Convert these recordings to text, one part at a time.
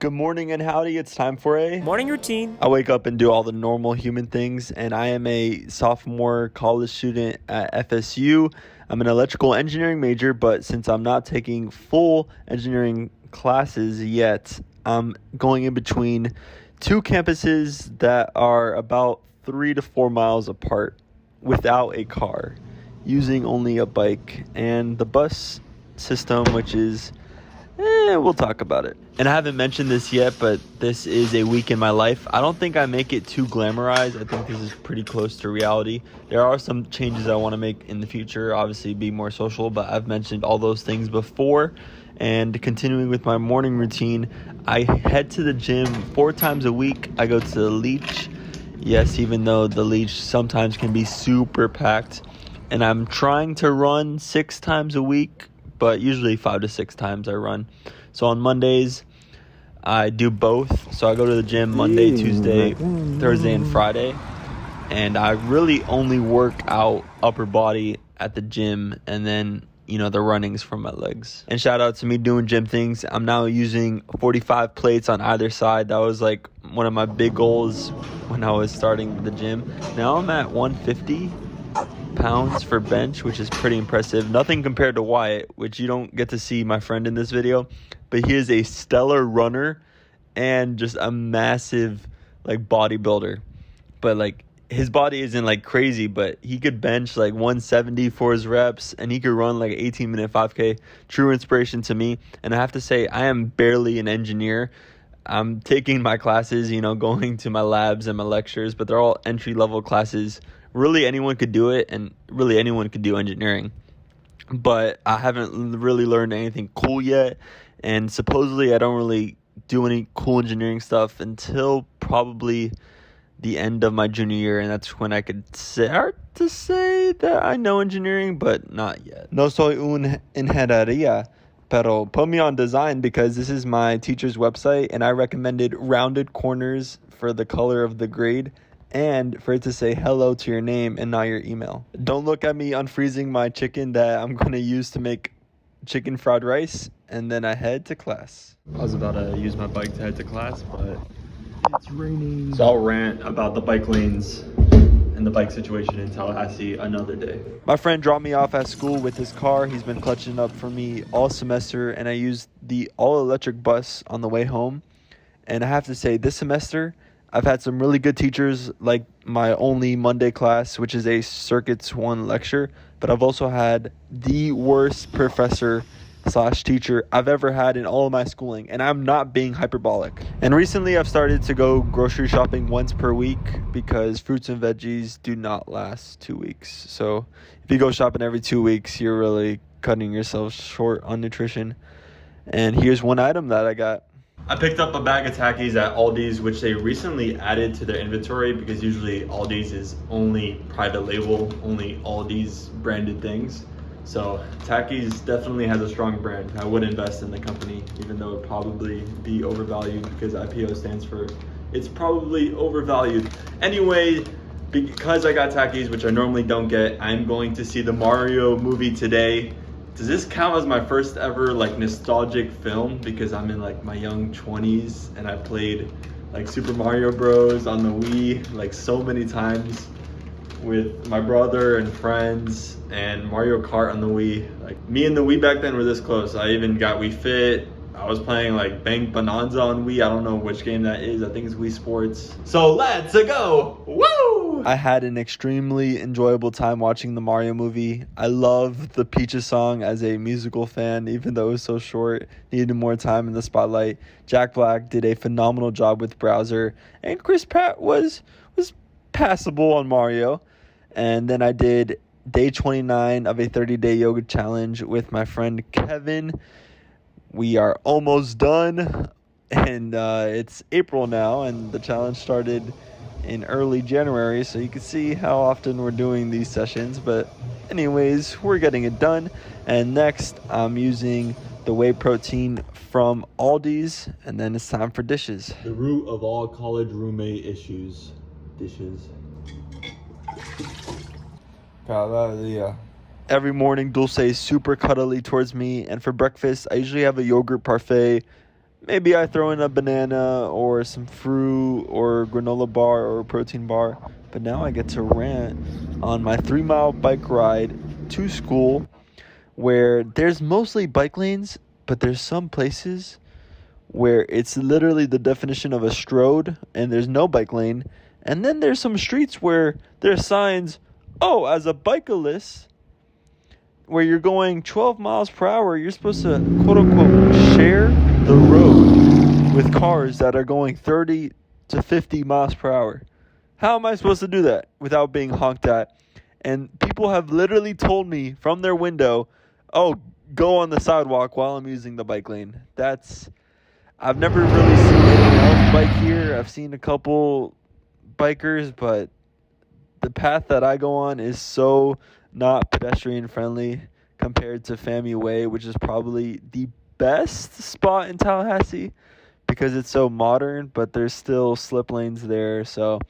Good morning and howdy. It's time for a morning routine. I wake up and do all the normal human things, and I am a sophomore college student at FSU. I'm an electrical engineering major, but since I'm not taking full engineering classes yet, I'm going in between two campuses that are about 3 to 4 miles apart without a car, using only a bike and the bus system, which is we'll talk about it. And I haven't mentioned this yet, but this is a week in my life. I don't think I make it too glamorized. I think this is pretty close to reality. There are some changes I want to make in the future, obviously be more social, but I've mentioned all those things before. And continuing with my morning routine, I head to the gym 4 times a week. I go to the Leech. Yes, even though the Leech sometimes can be super packed. And I'm trying to run 6 times a week, but usually 5 to 6 times I run. So on Mondays, I do both. So I go to the gym Monday, Tuesday, Thursday, and Friday. And I really only work out upper body at the gym, and then, the runnings from my legs. And shout out to me doing gym things. I'm now using 45 plates on either side. That was like one of my big goals when I was starting the gym. Now I'm at 150 pounds for bench, which is pretty impressive. Nothing compared to Wyatt, which you don't get to see my friend in this video, but he is a stellar runner and just a massive bodybuilder. But his body isn't crazy, but he could bench 170 for his reps, and he could run 18-minute 5K. True inspiration to me. And I have to say, I am barely an engineer. I'm taking my classes, going to my labs and my lectures, but they're all entry-level classes. Really, anyone could do it, and really anyone could do engineering. But I haven't really learned anything cool yet, and supposedly I don't really do any cool engineering stuff until probably the end of my junior year, and that's when I could start to say that I know engineering, but not yet. No soy un ingeniería, pero put me on design because this is my teacher's website, and I recommended rounded corners for the color of the grade, and for it to say hello to your name and not your email. Don't look at me unfreezing my chicken that I'm going to use to make chicken fried rice, and then I head to class. I was about to use my bike to head to class, but it's raining. So I'll rant about the bike lanes and the bike situation in Tallahassee another day. My friend dropped me off at school with his car. He's been clutching up for me all semester, and I used the all-electric bus on the way home. And I have to say, this semester, I've had some really good teachers, like my only Monday class, which is a Circuits 1 lecture, but I've also had the worst professor/teacher I've ever had in all of my schooling, and I'm not being hyperbolic. And recently I've started to go grocery shopping once per week because fruits and veggies do not last 2 weeks. So if you go shopping every 2 weeks, you're really cutting yourself short on nutrition. And here's one item that I got. I picked up a bag of Takis at Aldi's, which they recently added to their inventory because usually Aldi's is only private label, only Aldi's branded things. So Takis definitely has a strong brand. I would invest in the company, even though it would probably be overvalued because IPO stands for it's probably overvalued. Anyway, because I got Takis, which I normally don't get, I'm going to see the Mario movie today. Does this count as my first ever nostalgic film? Because I'm in my young 20s and I played Super Mario Bros on the Wii so many times with my brother and friends, and Mario Kart on the Wii. Me and the Wii back then were this close. I even got Wii Fit. I was playing Bank Bonanza on Wii. I don't know which game that is. I think it's Wii Sports. So let's go! Woo! I had an extremely enjoyable time watching the Mario movie. I love the Peaches song as a musical fan, even though it was so short. Needed more time in the spotlight. Jack Black did a phenomenal job with Browser, and Chris Pratt was passable on Mario. And then I did day 29 of a 30-day yoga challenge with my friend Kevin. We are almost done, and it's April now, and the challenge started in early January, so you can see how often we're doing these sessions. But anyways, we're getting it done. And next, I'm using the whey protein from Aldi's, and then it's time for dishes. The root of all college roommate issues. Dishes. Every morning, Dulce is super cuddly towards me, and for breakfast, I usually have a yogurt parfait maybe I throw in a banana or some fruit or granola bar or a protein bar. But now I get to rant on my 3-mile bike ride to school, where there's mostly bike lanes, but there's some places where it's literally the definition of a stroad and there's no bike lane. And then there's some streets where there's signs, oh, as a bicyclist, where you're going 12 miles per hour, you're supposed to, quote unquote, share the road with cars that are going 30 to 50 miles per hour. How am I supposed to do that without being honked at? And people have literally told me from their window, oh, go on the sidewalk while I'm using the bike lane. I've never really seen anyone else bike here. I've seen a couple bikers, but the path that I go on is so not pedestrian friendly compared to FAMU Way, which is probably the best spot in Tallahassee because it's so modern, but there's still slip lanes there. So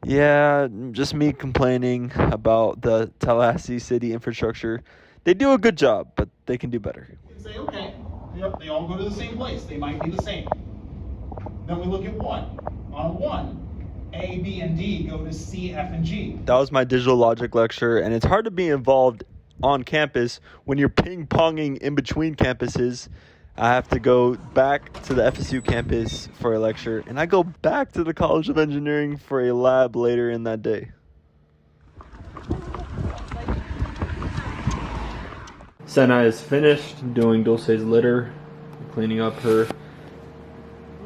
yeah, just me complaining about the Tallahassee city infrastructure. They do a good job, but they can do better. We say, okay, yep, they all go to the same place. They might be the same. Then we look at one. On one, A, B, and D go to C, F, and G. That was my digital logic lecture, and it's hard to be involved on campus when you're ping-ponging in between campuses. I have to go back to the FSU campus for a lecture, and I go back to the College of Engineering for a lab later in that day. Senna is finished doing Dulce's litter, cleaning up her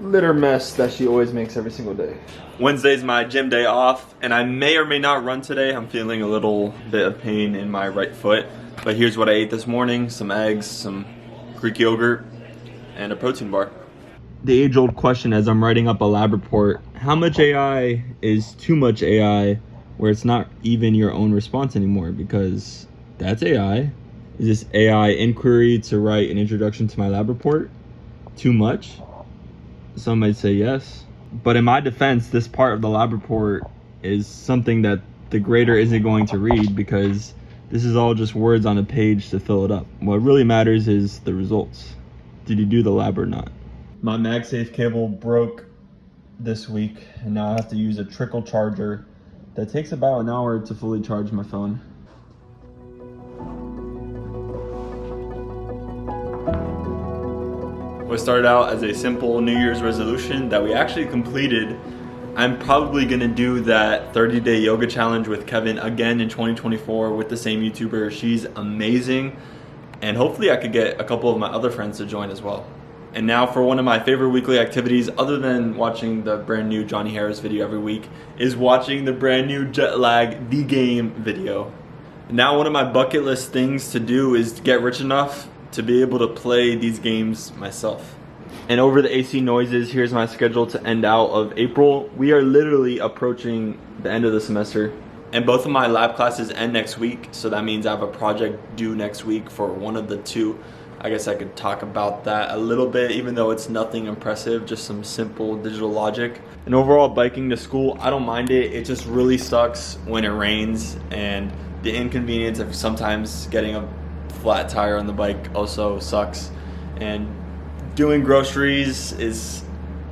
litter mess that she always makes every single day. Wednesday's my gym day off, and I may or may not run today. I'm feeling a little bit of pain in my right foot, but here's what I ate this morning: some eggs, some Greek yogurt, and a protein bar. The age-old question as I'm writing up a lab report: how much AI is too much AI, where it's not even your own response anymore? Because that's AI. Is this AI inquiry to write an introduction to my lab report too much? Some might say yes. But in my defense, this part of the lab report is something that the grader isn't going to read because this is all just words on a page to fill it up. What really matters is the results. Did you do the lab or not? My MagSafe cable broke this week, and now I have to use a trickle charger that takes about an hour to fully charge my phone. What started out as a simple New Year's resolution that we actually completed. I'm probably gonna do that 30-day yoga challenge with Kevin again in 2024 with the same YouTuber. She's amazing, and hopefully I could get a couple of my other friends to join as well. And now for one of my favorite weekly activities, other than watching the brand new Johnny Harris video every week, is watching the brand new Jet Lag The Game video. Now one of my bucket list things to do is to get rich enough to be able to play these games myself. And over the AC noises, here's my schedule to end out of April. We are literally approaching the end of the semester, and both of my lab classes end next week, so that means I have a project due next week for one of the two. I guess I could talk about that a little bit, even though it's nothing impressive, just some simple digital logic. And overall, biking to school, I don't mind it. It just really sucks when it rains, and the inconvenience of sometimes getting a flat tire on the bike also sucks. And doing groceries is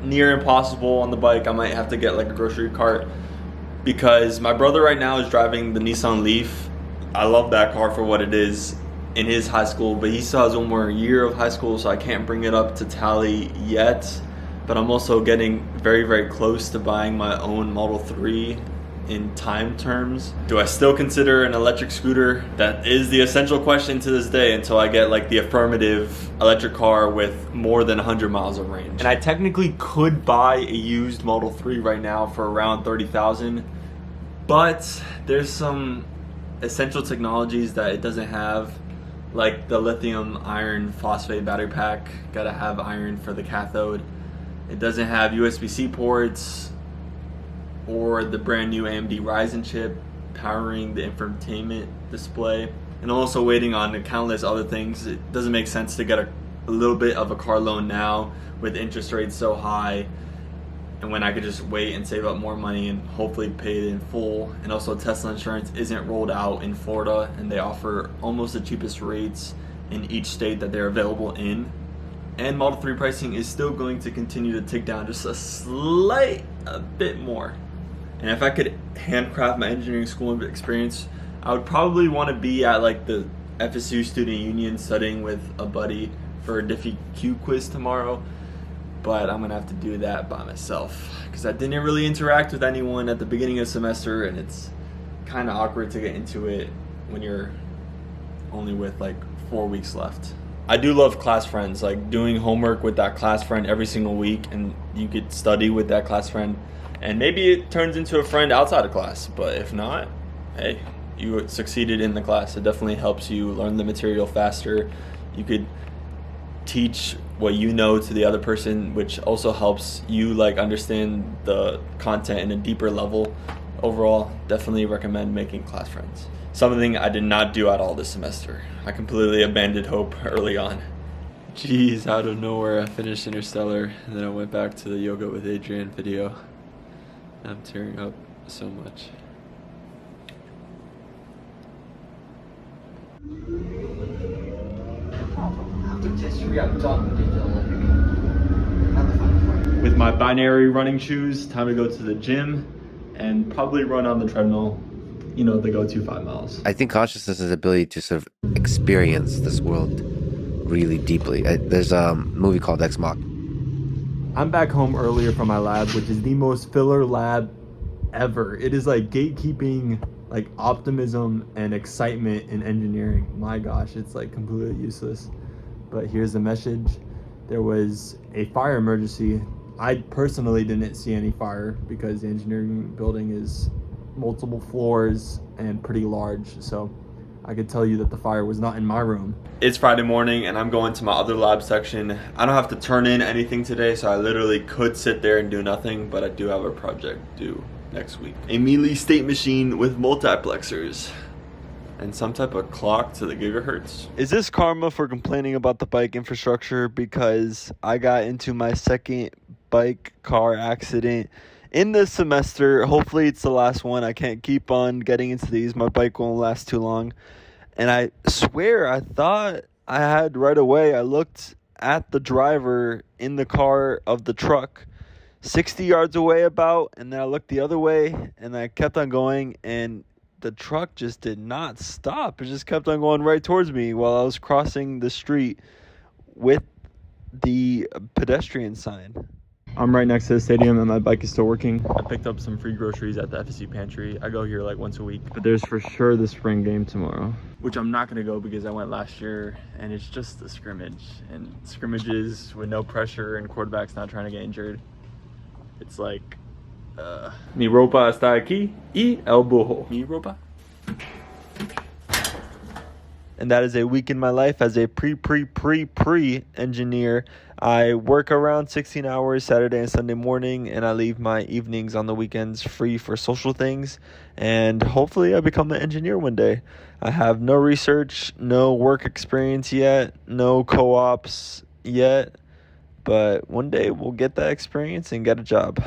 near impossible on the bike. I might have to get like a grocery cart because my brother right now is driving the Nissan Leaf. I love that car for what it is in his high school, but he still has one more year of high school, so I can't bring it up to tally yet. But I'm also getting very, very close to buying my own Model 3 in time terms. Do I still consider an electric scooter? That is the essential question to this day until I get like the affirmative electric car with more than 100 miles of range. And I technically could buy a used Model 3 right now for around $30,000, but there's some essential technologies that it doesn't have, like the lithium iron phosphate battery pack. Gotta have iron for the cathode. It doesn't have USB-C ports or the brand new AMD Ryzen chip powering the infotainment display. And I'm also waiting on countless other things. It doesn't make sense to get a little bit of a car loan now with interest rates so high, and when I could just wait and save up more money and hopefully pay it in full. And also Tesla insurance isn't rolled out in Florida, and they offer almost the cheapest rates in each state that they're available in. and Model 3 pricing is still going to continue to tick down just a bit more. And if I could handcraft my engineering school experience, I would probably want to be at like the FSU Student Union studying with a buddy for a Diffie Q quiz tomorrow. But I'm gonna have to do that by myself because I didn't really interact with anyone at the beginning of the semester, and it's kind of awkward to get into it when you're only with like 4 weeks left. I do love class friends, like doing homework with that class friend every single week, and you could study with that class friend, and maybe it turns into a friend outside of class. But if not, hey, you succeeded in the class. It definitely helps you learn the material faster. You could teach what you know to the other person, which also helps you like understand the content in a deeper level. Overall, definitely recommend making class friends. Something I did not do at all this semester. I completely abandoned hope early on. Jeez, out of nowhere I finished Interstellar, and then I went back to the Yoga with Adrian video. I'm tearing up so much. With my binary running shoes, time to go to the gym and probably run on the treadmill, you know, the go-to 5 miles. I think consciousness is the ability to sort of experience this world really deeply. There's a movie called Ex Mach. I'm back home earlier from my lab, which is the most filler lab ever. It is like gatekeeping, like optimism and excitement in engineering. My gosh, it's like completely useless. But here's the message. There was a fire emergency. I personally didn't see any fire because the engineering building is multiple floors and pretty large, so I could tell you that the fire was not in my room. It's Friday morning and I'm going to my other lab section. I don't have to turn in anything today, so I literally could sit there and do nothing, but I do have a project due next week. A Mealy state machine with multiplexers and some type of clock to the gigahertz. Is this karma for complaining about the bike infrastructure? Because I got into my second bike car accident in this semester. Hopefully it's the last one. I can't keep on getting into these. My bike won't last too long. And I swear I thought I had right away. I looked at the driver in the car of the truck 60 yards away about, and then I looked the other way and I kept on going, and the truck just did not stop. It just kept on going right towards me while I was crossing the street with the pedestrian sign. I'm right next to the stadium and my bike is still working. I picked up some free groceries at the FSU pantry. I go here like once a week. But there's for sure the spring game tomorrow, which I'm not going to go because I went last year and it's just a scrimmage. And scrimmages with no pressure and quarterbacks not trying to get injured. It's like, mi ropa está aquí y el burro. Mi ropa. And that is a week in my life as a pre engineer. I work around 16 hours Saturday and Sunday morning, and I leave my evenings on the weekends free for social things. And hopefully I become an engineer one day. I have no research, no work experience yet, no co-ops yet. But one day we'll get that experience and get a job.